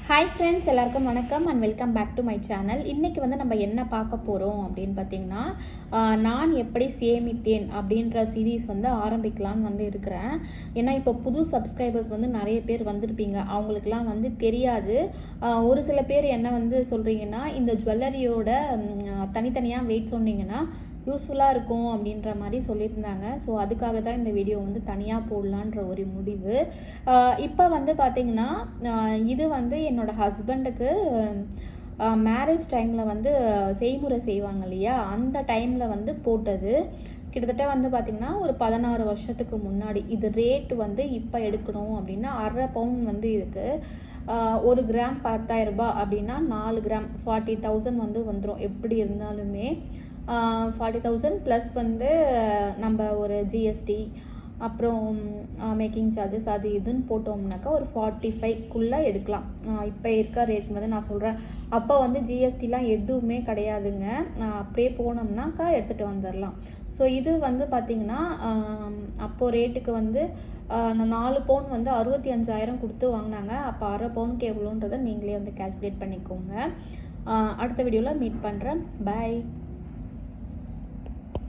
Hi friends, எல்லாருக்கும் வணக்கம் and welcome back to my channel. இன்றைக்கி வந்து நம்ம என்ன பார்க்க போகிறோம் அப்படின்னு பார்த்திங்கன்னா, நான் எப்படி சேமித்தேன் அப்படின்ற சீரீஸ் வந்து ஆரம்பிக்கலான்னு வந்து இருக்கிறேன். ஏன்னா இப்போ புது சப்ஸ்கிரைபர்ஸ் வந்து நிறைய பேர் வந்திருப்பீங்க, அவங்களுக்குலாம் வந்து தெரியாது. ஒரு சில பேர் என்ன வந்து சொல்கிறீங்கன்னா, இந்த ஜுவல்லரியோட தனித்தனியாக வெயிட் சொன்னீங்கன்னா யூஸ்ஃபுல்லாக இருக்கும் அப்படின்ற மாதிரி சொல்லியிருந்தாங்க. ஸோ அதுக்காக தான் இந்த வீடியோ வந்து தனியாக போடலான்ற ஒரு முடிவு. இப்போ வந்து பார்த்திங்கன்னா, இது வந்து என்னோடய ஹஸ்பண்டுக்கு மேரேஜ் டைமில் வந்து செய்முறை செய்வாங்க இல்லையா, அந்த டைமில் வந்து போட்டது. கிட்டத்தட்ட வந்து பார்த்திங்கன்னா ஒரு 16 வருஷத்துக்கு முன்னாடி. இது ரேட் வந்து இப்போ எடுக்கணும் அப்படின்னா அரை பவுன் வந்து இருக்குது. 1 கிராம் 10,000 ரூபாய் அப்படின்னா 4 கிராம் 40,000 வந்து வந்துடும். எப்படி இருந்தாலுமே 40,000 ப்ளஸ் வந்து நம்ம ஒரு ஜிஎஸ்டி அப்புறம் மேக்கிங் சார்ஜஸ் அது இதுன்னு போட்டோம்னாக்கா ஒரு 45க்குள்ளே எடுக்கலாம். இப்போ இருக்க ரேட் வந்து நான் சொல்கிறேன். அப்போ வந்து ஜிஎஸ்டிலாம் எதுவுமே கிடையாதுங்க. அப்படியே போனோம்னாக்கா எடுத்துகிட்டு வந்துடலாம். ஸோ இது வந்து பார்த்திங்கன்னா அப்போது ரேட்டுக்கு வந்து 4 பவுன் வந்து 65,000 கொடுத்து வாங்கினாங்க. அப்போ அரை பவுனுக்கு எவ்வளோன்றதை நீங்களே வந்து கால்குலேட் பண்ணிக்கோங்க. அடுத்த வீடியோவில் மீட் பண்ணுறேன். பாய்.